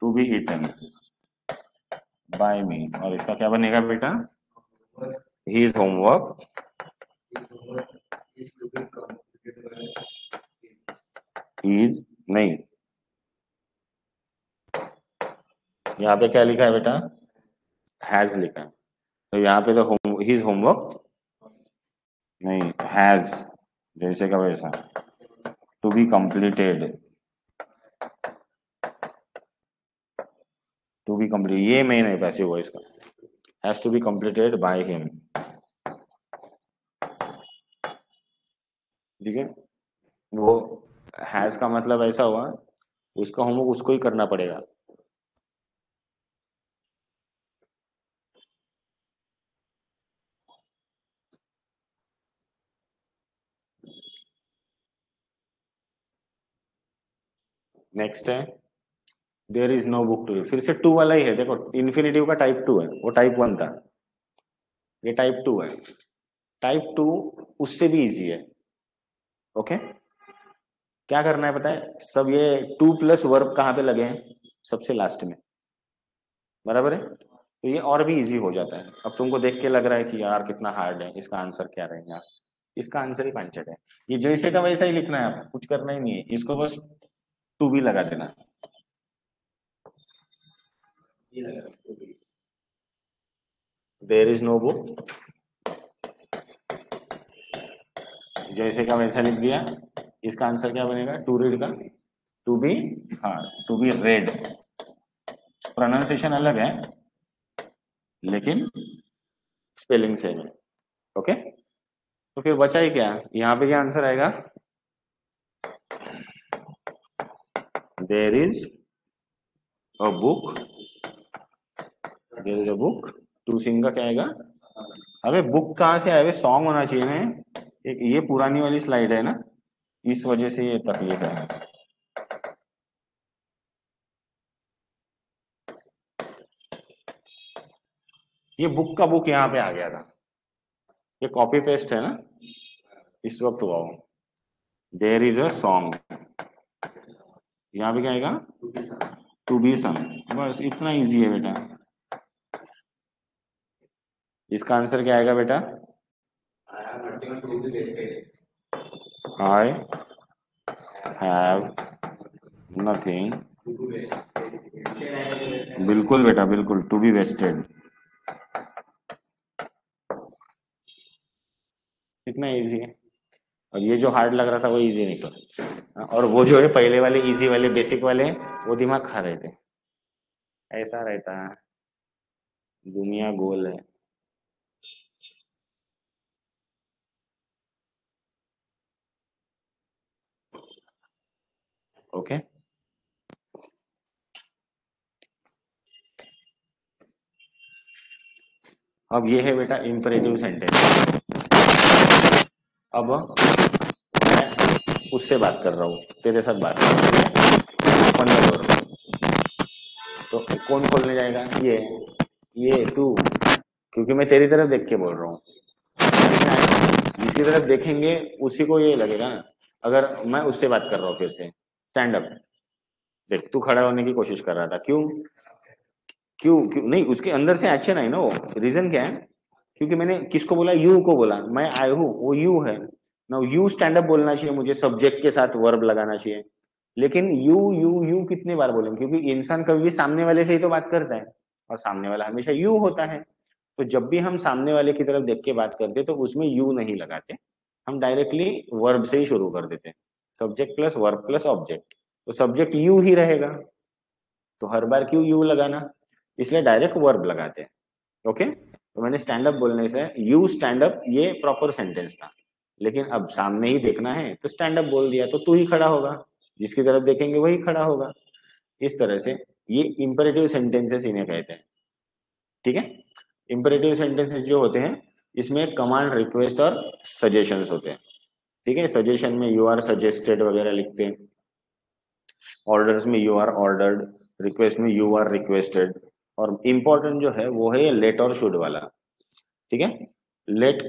टू बी ईटन बाय मी, और इसका क्या बनेगा बेटा, हिज होमवर्क इज, नहीं, यहाँ पे क्या लिखा है बेटा, हैज लिखा है, तो यहाँ पे तो होम, हिज होमवर्क नहीं, हैज, जैसे का वैसा, to be completed, to be complete, ये मेन है पैसिव वॉइस का, has to be completed by him. ठीक है, वो हैज का मतलब ऐसा हुआ, उसका होमवर्क उसको ही करना पड़ेगा। नेक्स्ट है there is no book to read, फिर से टू वाला ही है, देखो इन्फिनेटिव का टाइप टू है, वो टाइप वन था, ये टाइप टू है, टाइप टू उससे भी इजी है। ओके, क्या करना है पता है, सब ये टू प्लस वर्ब कहाँ पे लगे हैं, सबसे लास्ट में, बराबर है, तो ये और भी इजी हो जाता है। अब तुमको देख के लग रहा है कि यार कितना हार्ड है, इसका आंसर क्या रहेगा, इसका आंसर ही पांचट है। ये जैसे का वैसा ही लिखना है, आपको कुछ करना ही नहीं है, इसको बस टू भी लगा देना। देयर इज नो बुक, जैसे का वैसा लिख दिया, इसका आंसर क्या बनेगा, टू रीड का टू बी, हाँ टू बी रेड, प्रोनाउंसिएशन अलग है लेकिन स्पेलिंग सेम है। ओके, तो फिर बचा ही क्या, यहाँ पे क्या आंसर आएगा, there is a book, there is a book, to sing का क्या आएगा, अबे बुक कहाँ से आए, अबे सॉन्ग होना चाहिए ना, ये पुरानी वाली स्लाइड है ना, इस वजह से ये तकलीफ है। ये बुक का बुक यहाँ पे आ गया था, ये कॉपी पेस्ट है ना, इस वक्त हुआ हो, देयर इज अ सॉन्ग, यहाँ पे क्या आएगा, टू बी सम, बस इतना इजी है बेटा। इसका आंसर क्या आएगा बेटा, आई हैव नथिंग, बिल्कुल बेटा बिल्कुल, टू बी वेस्टेड, इतना इजी है। और ये जो हार्ड लग रहा था वो इजी निकला, और वो जो है पहले वाले इजी वाले बेसिक वाले वो दिमाग खा रहे थे, ऐसा रहता है, दुनिया गोल है। ओके, अब ये है बेटा इंपरेटिव सेंटेंस। अब मैं उससे बात कर रहा हूँ, तेरे साथ बात कर रहा हूँ, ओपन द डोर, तो कौन खोलने जाएगा, ये तू, क्योंकि मैं तेरी तरफ देख के बोल रहा हूँ, जिसकी तरफ देखेंगे उसी को ये लगेगा ना। अगर मैं उससे बात कर रहा हूँ, फिर से स्टैंड अप, देख तू खड़ा होने की कोशिश कर रहा था, क्यों क्यों क्यों नहीं, उसके अंदर से एक्शन आई ना, वो रीजन क्या है, क्योंकि मैंने किसको बोला, यू को बोला, मैं आई हूँ, वो यू है ना, यू स्टैंड अप बोलना चाहिए मुझे, सब्जेक्ट के साथ वर्ब लगाना चाहिए, लेकिन यू कितनी बार बोलेंगे, क्योंकि इंसान कभी भी सामने वाले से ही तो बात करता है, और सामने वाला हमेशा यू होता है, तो जब भी हम सामने वाले की तरफ देख के बात करते तो उसमें यू नहीं लगाते, हम डायरेक्टली वर्ब से ही शुरू कर देते, subject plus verb plus object, तो सब्जेक्ट यू ही रहेगा, तो हर बार क्यों यू लगाना, इसलिए डायरेक्ट वर्ब लगाते हैं। ओके, तो मैंने स्टैंड अप बोलने से यू स्टैंड अप ये प्रॉपर सेंटेंस था, लेकिन अब सामने ही देखना है तो स्टैंड अप बोल दिया, तो तू ही खड़ा होगा, जिसकी तरफ देखेंगे वही खड़ा होगा, इस तरह से ये इंपेरेटिव सेंटेंसेस इन्हें कहते हैं। ठीक है, इंपेरेटिव सेंटेंसेस जो होते हैं इसमें कमांड रिक्वेस्ट और सजेशंस होते हैं। ठीक है, सजेशन में यू आर सजेस्टेड वगैरह लिखते हैं, ऑर्डर्स में यू आर ऑर्डर्ड, रिक्वेस्ट में यू आर रिक्वेस्टेड, और इम्पोर्टेंट जो है वो है लेट और शुड वाला। ठीक है, लेट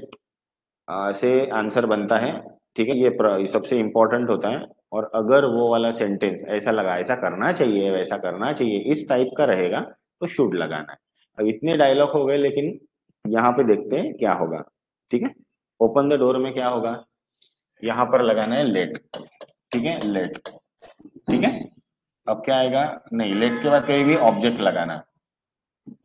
से आंसर बनता है, ठीक है, ये सबसे इंपॉर्टेंट होता है, और अगर वो वाला सेंटेंस ऐसा लगा, ऐसा करना चाहिए वैसा करना चाहिए इस टाइप का रहेगा तो शुड लगाना है। अब इतने डायलॉग हो गए, लेकिन यहाँ पे देखते हैं क्या होगा। ठीक है, ओपन द डोर में क्या होगा, यहाँ पर लगाना है लेट, ठीक है लेट, ठीक है, अब क्या आएगा, नहीं लेट के बाद कहीं भी ऑब्जेक्ट लगाना,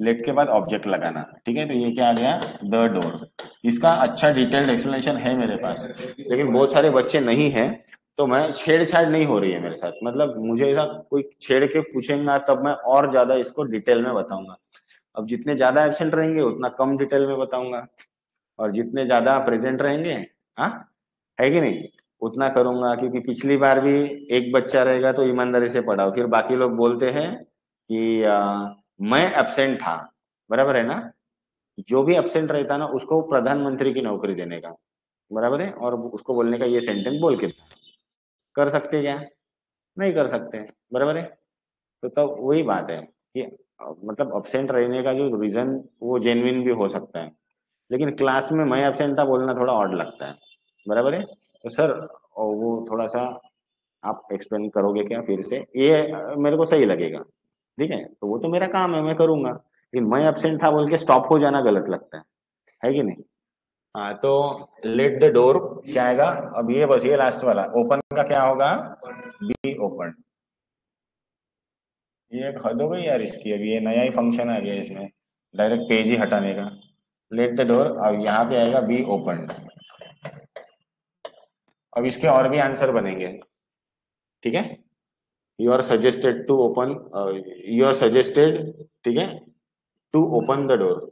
लेट के बाद ऑब्जेक्ट लगाना, ठीक है, तो ये क्या आ गया, द डोर। इसका अच्छा डिटेल्ड एक्सप्लेनेशन है मेरे पास, लेकिन बहुत सारे बच्चे नहीं हैं, तो मैं छेड़छाड़ नहीं हो रही है मेरे साथ, मतलब मुझे ऐसा कोई छेड़ के पूछेगा तब मैं और ज्यादा इसको डिटेल में बताऊंगा। अब जितने ज्यादा एब्सेंट रहेंगे उतना कम डिटेल में बताऊंगा, और जितने ज्यादा प्रेजेंट रहेंगे, हाँ है कि नहीं, उतना करूंगा, क्योंकि पिछली बार भी एक बच्चा रहेगा तो ईमानदारी से पढ़ाओ, फिर बाकी लोग बोलते हैं कि मैं एब्सेंट था, बराबर है ना, जो भी एब्सेंट रहता है ना उसको प्रधानमंत्री की नौकरी देने का, बराबर है, और उसको बोलने का ये सेंटेंस बोल के कर सकते क्या, नहीं कर सकते, बराबर है। तो तब वही बात है कि मतलब अब्सेंट रहने का जो रीजन वो जेन्युइन भी हो सकता है, लेकिन क्लास में मैं अब्सेंट था बोलना थोड़ा ऑड लगता है, बराबर है। तो सर वो थोड़ा सा आप एक्सप्लेन करोगे क्या फिर से, ये मेरे को सही लगेगा, ठीक है, तो वो तो मेरा काम है, मैं करूंगा, लेकिन मैं अब्सेंट था बोल के स्टॉप हो जाना गलत लगता है कि नहीं। हाँ तो लेट द डोर क्या आएगा, अब ये बस ये लास्ट वाला ओपन का क्या होगा, बी ओपन। ये एक हद हो गई यार इसकी, अभी ये नया ही फंक्शन आ गया इसमें, डायरेक्ट पेज ही हटाने का। लेट द डोर, अब यहाँ पे आएगा बी ओपन। अब इसके और भी आंसर बनेंगे, ठीक है। You are suggested to open, you are suggested, ठीक है, टू ओपन द डोर,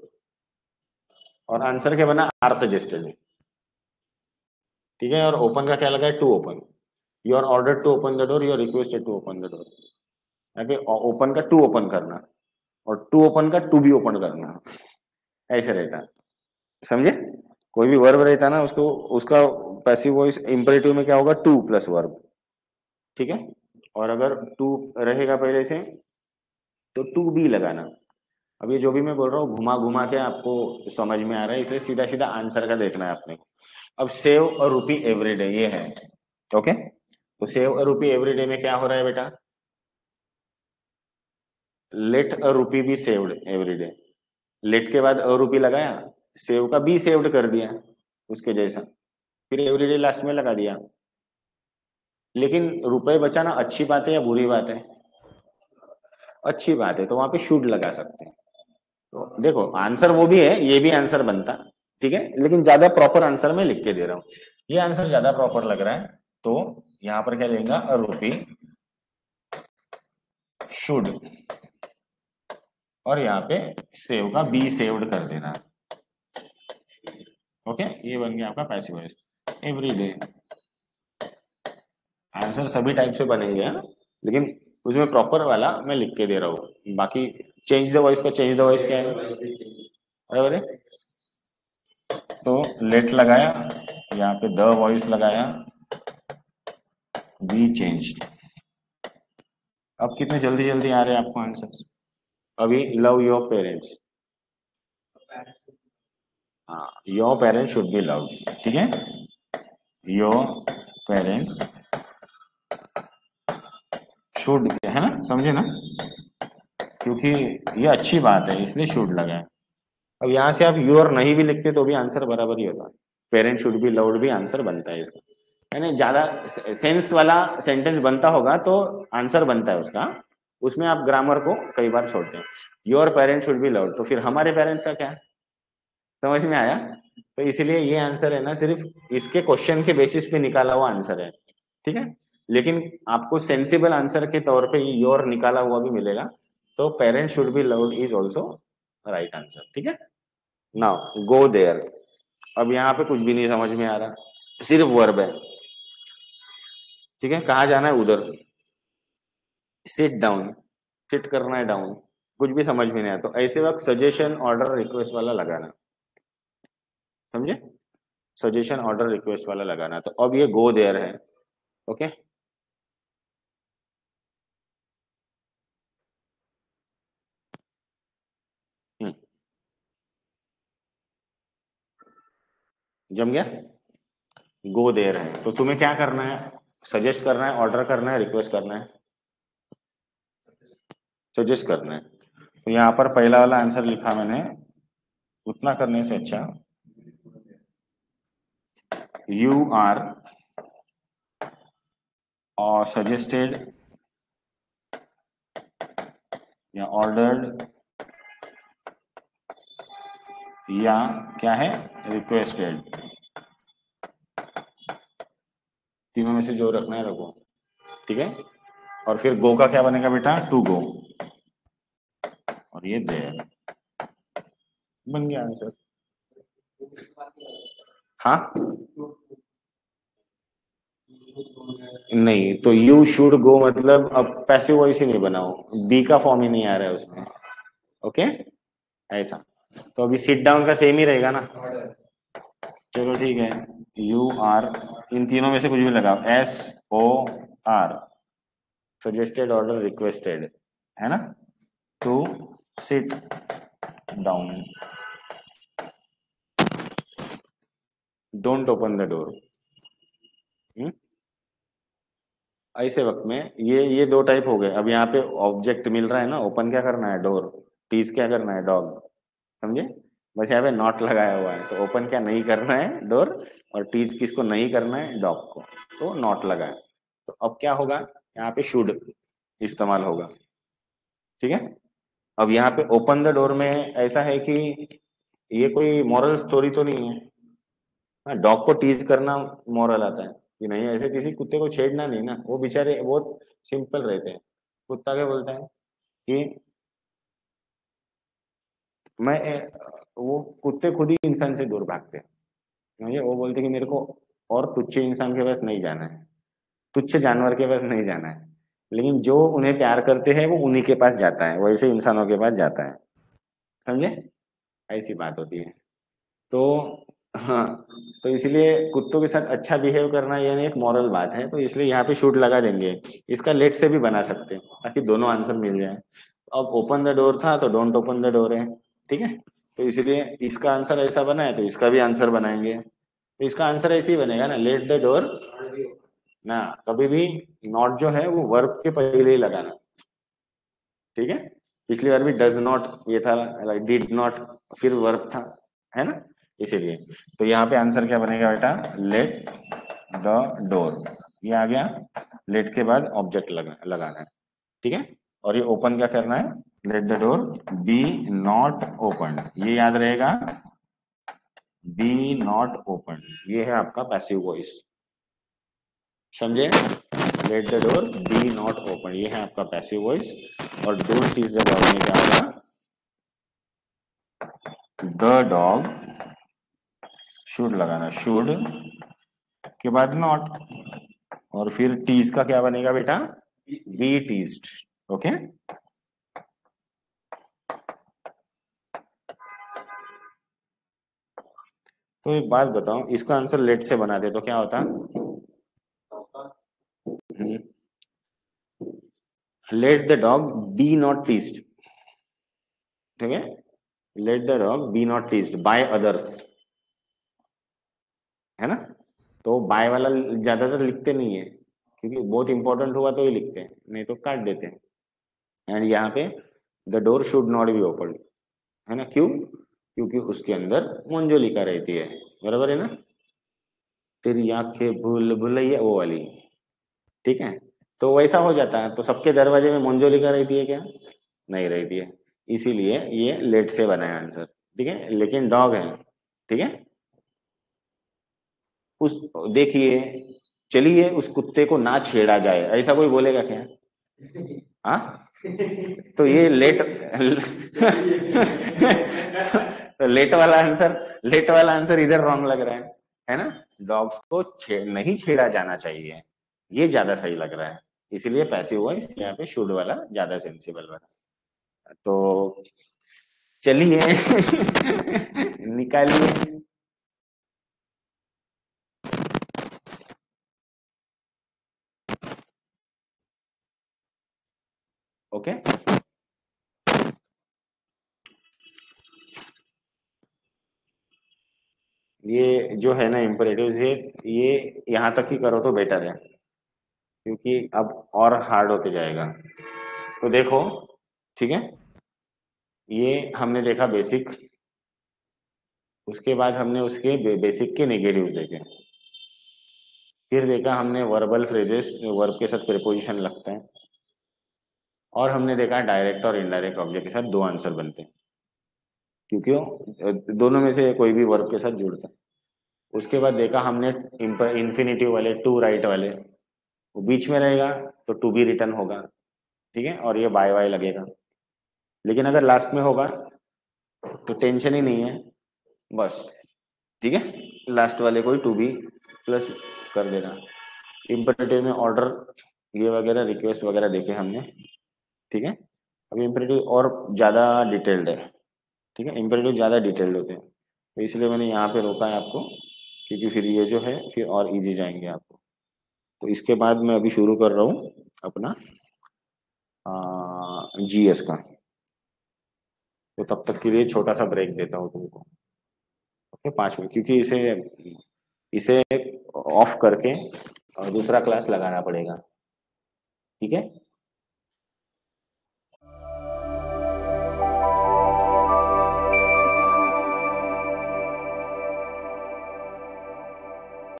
और आंसर क्या बना, आर सजेस्टेड, ठीक है। और ओपन का क्या लगा है, to open. You are order to open the door, you are requested to open the door. यहाँ पे ओपन का टू ओपन करना, और टू ओपन का टू भी ओपन करना, ऐसे रहता है, समझे। कोई भी वर्ब रहता है ना, उसको उसका पैसिव वॉइस इंपरेटिव में क्या होगा, टू प्लस वर्ब, ठीक है। और अगर टू रहेगा पहले से तो टू बी लगाना। अब ये जो भी मैं बोल रहा हूँ घुमा घुमा के आपको समझ में आ रहा है, इसलिए सीधा सीधा आंसर का देखना है आपने को। अब सेव अ रूपी एवरी डे ये है, ओके। तो सेव अ रूपी एवरी डे में क्या हो रहा है बेटा, let a rupee be saved every day. Let के बाद अ रूपी लगाया, सेव का बी सेव्ड कर दिया उसके जैसा, फिर एवरी डे लास्ट में लगा दिया। लेकिन रुपए बचाना अच्छी बात है या बुरी बात है, अच्छी बात है, तो वहां पे शुड लगा सकते हैं। तो देखो आंसर वो भी है, ये भी आंसर बनता, ठीक है, लेकिन ज्यादा प्रॉपर आंसर मैं लिख के दे रहा हूँ, ये आंसर ज्यादा प्रॉपर लग रहा है। तो यहाँ पर क्या लेगा, अ रूपी शुड, और यहाँ पे सेव का बी सेव्ड कर देना, ओके। ये बन गया आपका passive voice every day. Answer सभी टाइप से बनेंगे हाँ? लेकिन उसमें प्रॉपर वाला मैं लिख के दे रहा हूँ, बाकी चेंज द वॉइस का चेंज द वॉइस क्या है, बराबर है। तो लेट लगाया, यहाँ पे द वॉइस लगाया, बी चेंज। अब कितने जल्दी जल्दी आ रहे हैं आपको आंसर। अभी लव योर पेरेंट्स, हाँ your parents should be love, ठीक है। योर पेरेंट्स शुड, है ना, समझे ना, क्योंकि ये अच्छी बात है इसलिए शुड लगा है। अब यहाँ से आप योर नहीं भी लिखते तो भी आंसर बराबर ही होता है, पेरेंट शुड बी लव्ड भी आंसर बनता है इसका, यानी ज्यादा सेंस वाला सेंटेंस बनता होगा तो आंसर बनता है उसका, उसमें आप ग्रामर को कई बार छोड़ते हैं। Your parent should be loved, तो फिर हमारे पेरेंट्स का क्या है, समझ में आया। तो इसीलिए ये आंसर है ना सिर्फ इसके क्वेश्चन के बेसिस पे निकाला हुआ आंसर है, ठीक है। लेकिन आपको सेंसिबल आंसर के तौर पे योर निकाला हुआ भी मिलेगा, तो parent should be loved is also right answer, ठीक है। नाउ गो देयर, अब यहाँ पे कुछ भी नहीं समझ में आ रहा, सिर्फ वर्ब है, ठीक है। कहाँ जाना है, उधर। सिट डाउन, सिट करना है डाउन, कुछ भी समझ में नहीं आया, तो ऐसे वक्त सजेशन ऑर्डर रिक्वेस्ट वाला लगाना, समझे। सजेशन ऑर्डर रिक्वेस्ट वाला लगाना, तो अब ये गो देयर है, ओके। जम गया, गो देयर है, तो तुम्हें क्या करना है, सजेस्ट करना है, ऑर्डर करना है, रिक्वेस्ट करना है, सजेस्ट करना है। तो यहाँ पर पहला वाला आंसर लिखा मैंने, उतना करने से अच्छा यू आर और सजेस्टेड या ऑर्डर्ड या क्या है, रिक्वेस्टेड, तीनों में से जो रखना है रखो, ठीक है। और फिर गो का क्या बनेगा बेटा, टू गो, और ये देयर, बन गया आंसर। हाँ नहीं, तो यू शुड गो मतलब अब पैसिव वॉइस ही नहीं बनाओ, बी का फॉर्म ही नहीं आ रहा है उसमें, ओके, ऐसा। तो अभी सिट डाउन का सेम ही रहेगा ना, चलो ठीक है। यू आर, इन तीनों में से कुछ भी लगाओ, S O R, suggested order requested, है ना, to sit down, don't open the door. ऐसे वक्त में ये दो टाइप हो गए। अब यहाँ पे ऑब्जेक्ट मिल रहा है ना, ओपन क्या करना है, डोर, टीज क्या करना है, डॉग, समझे, बस यहाँ पे नॉट लगाया हुआ है, तो ओपन क्या नहीं करना है, डोर, और टीज किसको नहीं करना है, डॉग को, तो नॉट लगा है। तो अब क्या होगा, यहाँ पे शुड इस्तेमाल होगा, ठीक है। अब यहाँ पे ओपन द डोर में ऐसा है कि ये कोई मॉरल स्टोरी तो नहीं है, हाँ, डॉग को टीज करना मॉरल आता है कि नहीं, ऐसे किसी कुत्ते को छेड़ना नहीं ना, वो बेचारे बहुत सिंपल रहते हैं। कुत्ता क्या बोलता है कि मैं वो कुत्ते खुद ही इंसान से दूर भागते हैं, समझे, वो बोलते कि मेरे को और तुच्छ इंसान के पास नहीं जाना है, तुच्छ जानवर के पास नहीं जाना है, लेकिन जो उन्हें प्यार करते हैं वो उन्हीं के पास जाता है, वैसे इंसानों के पास जाता है, समझे, ऐसी बात होती है। तो हाँ, तो इसलिए कुत्तों के साथ अच्छा बिहेव करना यानी एक मॉरल बात है, तो इसलिए यहाँ पे शूट लगा देंगे। इसका लेट से भी बना सकते हैं ताकि दोनों आंसर मिल जाए। अब ओपन द डोर था तो डोंट ओपन द डोर है, ठीक है, तो इसलिए इसका आंसर ऐसा बना है तो इसका भी आंसर बनाएंगे। तो इसका आंसर ऐसे ही बनेगा ना, लेट द डोर ना, कभी भी नॉट जो है वो वर्ब के पहले ही लगाना, ठीक है। पिछली बार भी डज नॉट ये था, डिड नॉट, फिर वर्ब था, है ना, इसीलिए। तो यहाँ पे आंसर क्या बनेगा बेटा, लेट द डोर, ये आ गया। लेट के बाद ऑब्जेक्ट लगाना है, ठीक है। और ये ओपन क्या करना है, let the door be not open, ये याद रहेगा, बी नॉट ओपन, ये है आपका पैसिव वॉइस, समझे, let the door be not open, ये है आपका पैसिव वॉइस। और डोंट टीज द डॉग में क्या होगा, द डॉग शुड लगाना, शुड के बाद नॉट, और फिर टीज का क्या बनेगा बेटा, बी टीज्ड, ओके। तो एक बात बताओ, इसका आंसर लेट से बना दे तो क्या होता, let the dog be not teased, ठीक है, let the dog be not teased by others, है ना। तो बाय वाला ज्यादातर लिखते नहीं है, क्योंकि बहुत इंपॉर्टेंट हुआ तो ही लिखते हैं, नहीं तो काट देते हैं। एंड यहाँ पे the door should not be open, है ना, क्यों, क्योंकि उसके अंदर मंजोलिका रहती है, बराबर है ना, तेरी आंखें भूल भुलैया वो वाली, ठीक है। तो वैसा हो जाता है, तो सबके दरवाजे में मंजोलिका रहती है क्या, नहीं रहती है, इसीलिए ये लेट से बना है आंसर, ठीक है, लेकिन डॉग है, ठीक है। उस देखिए, चलिए उस कुत्ते को ना छेड़ा जाए, ऐसा कोई बोलेगा क्या, हाँ, तो ये लेट तो लेट वाला आंसर इधर रॉन्ग लग रहा है ना, डॉग्स को नहीं छेड़ा जाना चाहिए, ये ज्यादा सही लग रहा है, इसीलिए पैसिव वॉइस यहाँ पे शुड वाला ज्यादा सेंसिबल बना। तो चलिए निकालिए, ओके। ये जो है ना इम्परेटिव्स, ये यहाँ तक ही करो तो बेटर है, क्योंकि अब और हार्ड होते जाएगा। तो देखो, ठीक है, ये हमने देखा बेसिक, उसके बाद हमने उसके बेसिक के नेगेटिव्स देखे, फिर देखा हमने वर्बल फ्रेजेस, वर्ब के साथ प्रीपोजिशन लगता है, और हमने देखा डायरेक्ट और इनडायरेक्ट ऑब्जेक्ट के साथ दो आंसर बनते हैं, क्योंकि दोनों में से कोई भी वर्ब के साथ जुड़ता है। उसके बाद देखा हमने इन्फिनिटिव वाले, टू राइट वाले, वो बीच में रहेगा तो टू बी रिटर्न होगा, ठीक है, और ये बाय वाय लगेगा। लेकिन अगर लास्ट में होगा तो टेंशन ही नहीं है, बस, ठीक है, लास्ट वाले को टू बी प्लस कर देना। इम्परेटिव में ऑर्डर ये वगैरह रिक्वेस्ट वगैरह देखे हमने, ठीक है। अभी इम्परेटिव और ज्यादा डिटेल्ड है, ठीक है, इम्परेटिव ज्यादा डिटेल्ड होते हैं, तो इसलिए मैंने यहाँ पे रोका है आपको, क्योंकि फिर ये जो है फिर और इजी जाएंगे आपको। तो इसके बाद मैं अभी शुरू कर रहा हूँ अपना जीएस का। तो तब तक के लिए छोटा सा ब्रेक देता हूँ तुमको। ओके, 5 मिनट, क्योंकि इसे इसे ऑफ करके और दूसरा क्लास लगाना पड़ेगा। ठीक है।